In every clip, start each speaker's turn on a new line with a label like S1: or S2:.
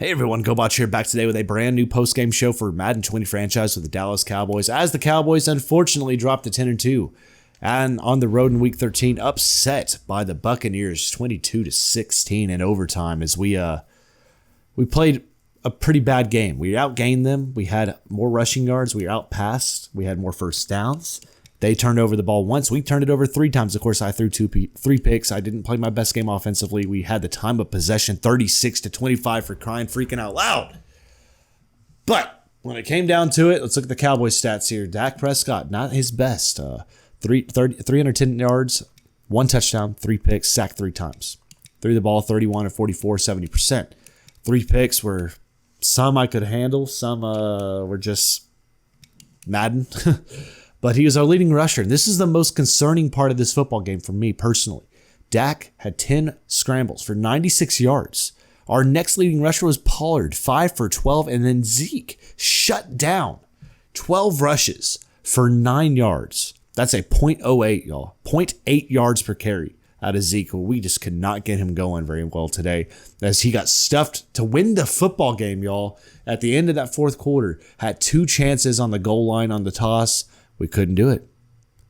S1: Hey everyone, GoBotch here, back today with a brand new post-game show for Madden 20 franchise with the Dallas Cowboys, as the Cowboys unfortunately dropped to 10-2 and on the road in Week 13, upset by the Buccaneers 22-16 in overtime as we played a pretty bad game. We outgained them. We had more rushing yards. We outpassed. We had more first downs. They turned over the ball once. We turned it over 3 times. Of course, I threw three picks. I didn't play my best game offensively. We had the time of possession, 36-25 for crying freaking out loud. But when it came down to it, let's look at the Cowboys stats here. Dak Prescott, not his best. 310 yards, 1 touchdown, 3 picks, sacked 3 times. Threw the ball 31 of 44, 70%. 3 picks were some I could handle. Some were just Madden. But he was our leading rusher. This is the most concerning part of this football game for me personally. Dak had 10 scrambles for 96 yards. Our next leading rusher was Pollard, 5 for 12, and then Zeke shut down 12 rushes for 9 yards. That's a .08, y'all. 0.8 yards per carry out of Zeke. We just could not get him going very well today as he got stuffed to win the football game, y'all. At the end of that fourth quarter, had 2 chances on the goal line on the toss. We couldn't do it.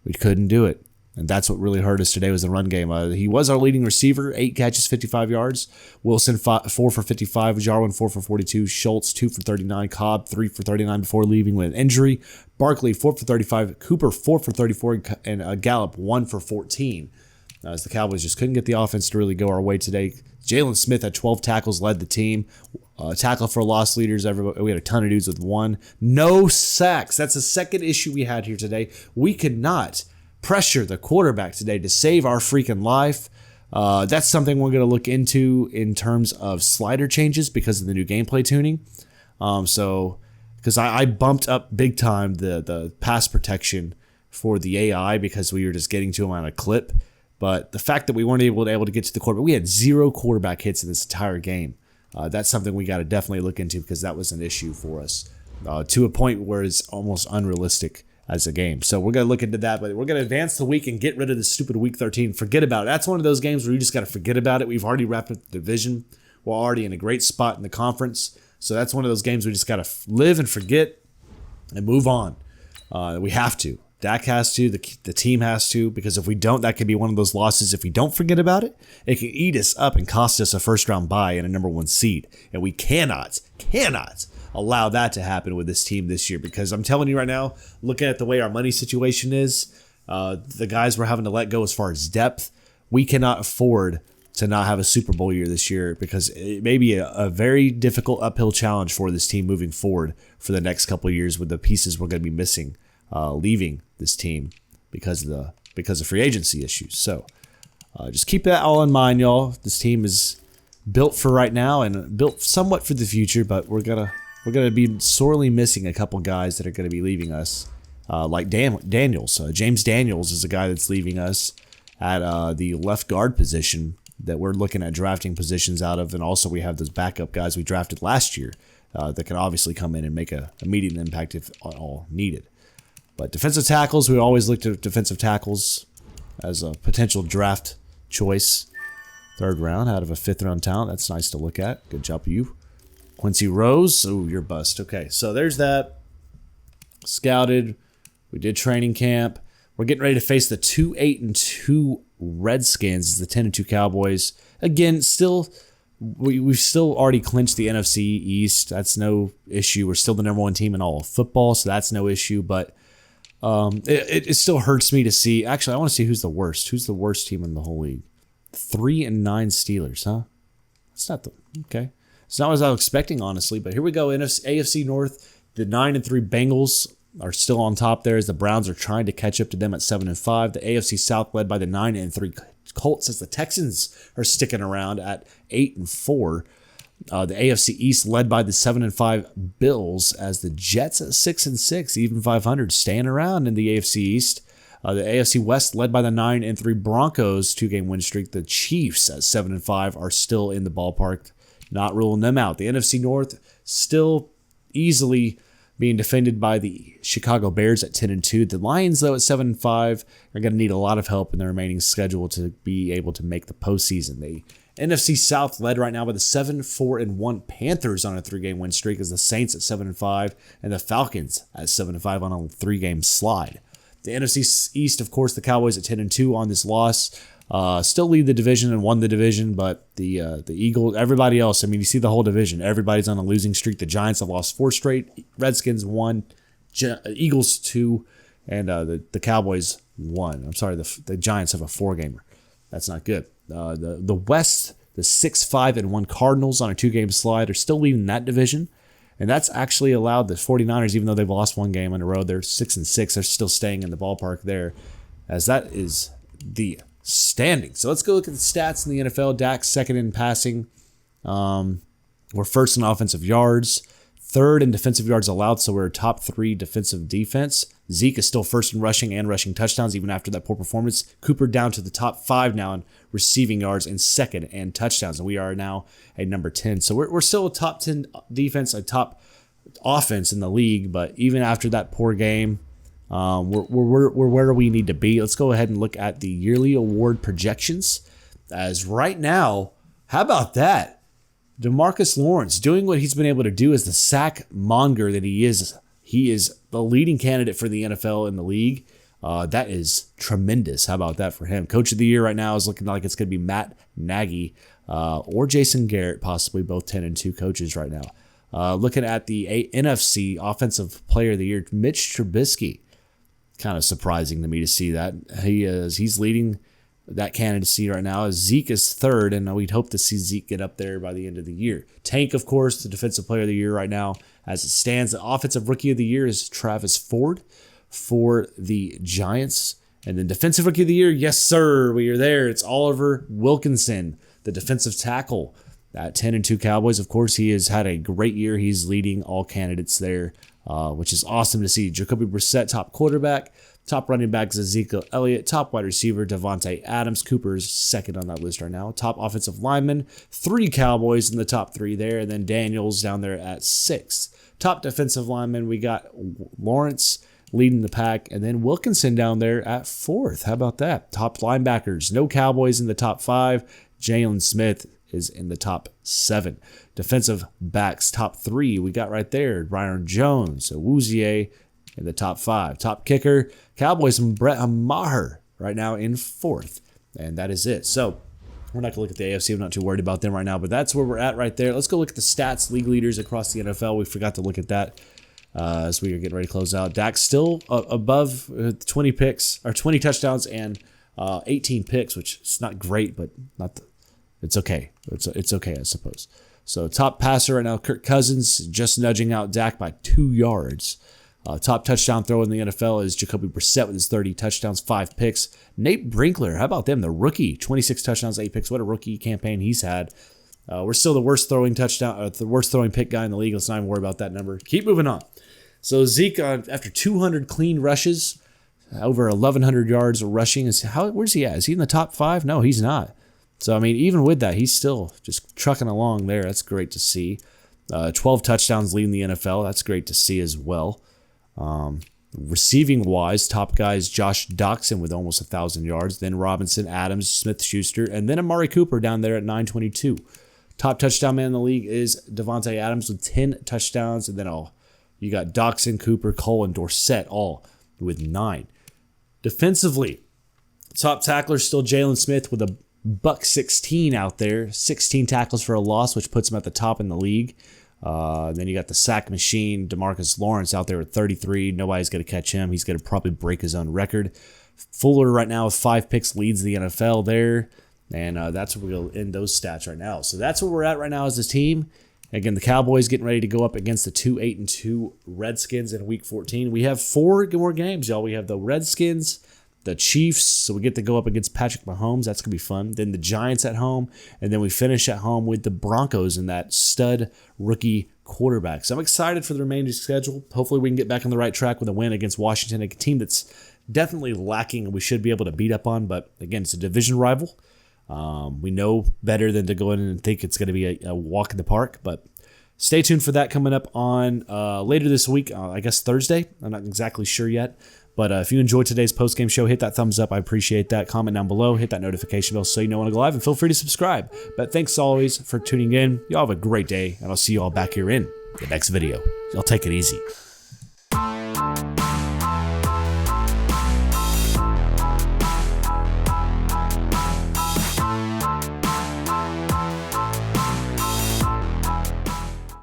S1: We couldn't do it. And that's what really hurt us today was the run game. He was our leading receiver, 8 catches, 55 yards. Wilson, 4 for 55. Jarwin, 4 for 42. Schultz, 2 for 39. Cobb, 3 for 39 before leaving with an injury. Barkley, 4 for 35. Cooper, 4 for 34. And Gallup, 1 for 14. As the Cowboys just couldn't get the offense to really go our way today. Jalen Smith had 12 tackles, led the team. Tackle for loss leaders. We had a ton of dudes with 1. No sacks. That's the second issue we had here today. We could not pressure the quarterback today to save our freaking life. That's something we're going to look into in terms of slider changes because of the new gameplay tuning. Because I bumped up big time the pass protection for the AI because we were just getting to him on a clip. But the fact that we weren't able to get to the quarterback, we had 0 quarterback hits in this entire game. That's something we got to definitely look into because that was an issue for us to a point where it's almost unrealistic as a game. So we're going to look into that, but we're going to advance the week and get rid of this stupid Week 13. Forget about it. That's one of those games where you just got to forget about it. We've already wrapped up the division. We're already in a great spot in the conference. So that's one of those games we just got to live and forget and move on. We have to. Dak has to, the team has to, because if we don't, that could be one of those losses. If we don't forget about it, it can eat us up and cost us a first-round bye and a number 1 seed. And we cannot allow that to happen with this team this year because I'm telling you right now, looking at the way our money situation is, the guys we're having to let go as far as depth, we cannot afford to not have a Super Bowl year this year because it may be a very difficult uphill challenge for this team moving forward for the next couple of years with the pieces we're going to be missing. Leaving this team because of free agency issues. So just keep that all in mind, y'all. This team is built for right now and built somewhat for the future, but we're gonna be sorely missing a couple guys that are gonna be leaving us, like Daniels. James Daniels is a guy that's leaving us at the left guard position that we're looking at drafting positions out of, and also we have those backup guys we drafted last year that can obviously come in and make an immediate impact if all needed. But defensive tackles, we always looked at defensive tackles as a potential draft choice. 3rd round out of a 5th round talent. That's nice to look at. Good job, you. Quincy Rose. Oh, you're bust. Okay, so there's that. Scouted. We did training camp. We're getting ready to face the 2-8-2 Redskins, the 10-2 Cowboys. Again, we've still already clinched the NFC East. That's no issue. We're still the number 1 team in all of football, so that's no issue. But it still hurts me to see. Actually, I want to see who's the worst. Who's the worst team in the whole league? 3-9 Steelers, huh? That's not okay. It's not what I was expecting, honestly. But here we go. AFC North, the 9-3 Bengals are still on top there as the Browns are trying to catch up to them at 7-5. The AFC South led by the 9-3 Colts as the Texans are sticking around at 8-4. The AFC East led by the 7-5 Bills as the Jets at 6-6, even 500, staying around in the AFC East. The AFC West led by the 9-3 Broncos, 2-game win streak. The Chiefs at 7-5 are still in the ballpark, not ruling them out. The NFC North still easily being defended by the Chicago Bears at 10-2. The Lions, though, at 7-5, are going to need a lot of help in the remaining schedule to be able to make the postseason. They NFC South led right now by the 7-4-1 Panthers on a 3-game win streak, as the Saints at 7-5 and the Falcons at 7-5 on a 3-game slide. The NFC East, of course, the Cowboys at 10-2 on this loss. Still lead the division and won the division, but the Eagles, everybody else, I mean, you see the whole division. Everybody's on a losing streak. The Giants have lost 4 straight. Redskins 1, Eagles 2, and the Cowboys 1. I'm sorry, the Giants have a 4-gamer. That's not good. The West, the 6-5-1 Cardinals on a 2-game slide are still leading that division. And that's actually allowed the 49ers, even though they've lost 1 game on the road, they're 6-6. They're still staying in the ballpark there, as that is the standing. So let's go look at the stats in the NFL. Dak second in passing. We're first in offensive yards, third in defensive yards allowed, so we're top 3 defensive defense. Zeke is still first in rushing and rushing touchdowns, even after that poor performance. Cooper down to the top 5 now in receiving yards, and second in touchdowns. And we are now at number 10. So we're still a top 10 defense, a top offense in the league. But even after that poor game, we're where we need to be. Let's go ahead and look at the yearly award projections. As right now, how about that? DeMarcus Lawrence doing what he's been able to do as the sack monger that he is. He is the leading candidate for the NFL in the league. That is tremendous. How about that for him? Coach of the year right now is looking like it's going to be Matt Nagy or Jason Garrett, possibly both 10-2 coaches right now. Looking at the NFC Offensive Player of the Year, Mitch Trubisky. Kind of surprising to me to see that. He's leading that candidacy right now. Zeke is third, and we'd hope to see Zeke get up there by the end of the year. Tank, of course, the Defensive Player of the Year right now. As it stands, the Offensive Rookie of the Year is Travis Ford for the Giants. And then Defensive Rookie of the Year, yes, sir, we are there. It's Oliver Wilkinson, the defensive tackle at 10-2 Cowboys. Of course, he has had a great year. He's leading all candidates there, which is awesome to see. Jacoby Brissett, top quarterback. Top running back is Ezekiel Elliott. Top wide receiver, Devontae Adams. Cooper's second on that list right now. Top offensive lineman, 3 Cowboys in the top 3 there. And then Daniels down there at 6. Top defensive lineman, we got Lawrence leading the pack. And then Wilkinson down there at 4th. How about that? Top linebackers, no Cowboys in the top 5. Jalen Smith is in the top 7. Defensive backs, top 3. We got right there Byron Jones, Awuzie in the top 5. Top kicker, Cowboys and Brett Maher right now in 4th. And that is it. So we're not going to look at the AFC. I'm not too worried about them right now, but that's where we're at right there. Let's go look at the stats, league leaders across the NFL. We forgot to look at that as we are getting ready to close out. Dak's still above 20 picks, or 20 touchdowns and 18 picks, which is not great, but it's okay. It's okay, I suppose. So top passer right now, Kirk Cousins, just nudging out Dak by 2 yards. Top touchdown thrower in the NFL is Jacoby Brissett with his 30 touchdowns, 5 picks. Nate Brinkler, how about them? The rookie, 26 touchdowns, 8 picks. What a rookie campaign he's had. We're still the worst throwing pick guy in the league. Let's not even worry about that number. Keep moving on. So Zeke, after 200 clean rushes, over 1,100 yards of rushing, where's he at? Is he in the top 5? No, he's not. So, I mean, even with that, he's still just trucking along there. That's great to see. 12 touchdowns leading the NFL. That's great to see as well. Receiving wise, top guys Josh Doxson with almost 1,000 yards, then Robinson, Adams, Smith-Schuster, and then Amari Cooper down there at 922. Top touchdown man in the league is Devontae Adams with 10 touchdowns, and then you got Doxson, Cooper, Cole, and Dorsett all with 9. Defensively, top tackler still Jalen Smith with a $116 out there, 16 tackles for a loss, which puts him at the top in the league. Then you got the sack machine, DeMarcus Lawrence out there at 33. Nobody's going to catch him. He's going to probably break his own record. Fuller right now with 5 picks leads the NFL there. And that's where we'll end those stats right now. So that's where we're at right now as a team. Again, the Cowboys getting ready to go up against the 2-8-2 Redskins in Week 14. We have 4 more games, y'all. We have the Redskins, the Chiefs, so we get to go up against Patrick Mahomes. That's going to be fun. Then the Giants at home, and then we finish at home with the Broncos and that stud rookie quarterback. So I'm excited for the remainder of the schedule. Hopefully we can get back on the right track with a win against Washington, a team that's definitely lacking and we should be able to beat up on. But again, it's a division rival. We know better than to go in and think it's going to be a walk in the park, but stay tuned for that coming up on later this week, I guess Thursday. I'm not exactly sure yet, But if you enjoyed today's post-game show, hit that thumbs up. I appreciate that. Comment down below. Hit that notification bell so you know when I go live. And feel free to subscribe. But thanks always for tuning in. Y'all have a great day. And I'll see you all back here in the next video. Y'all take it easy.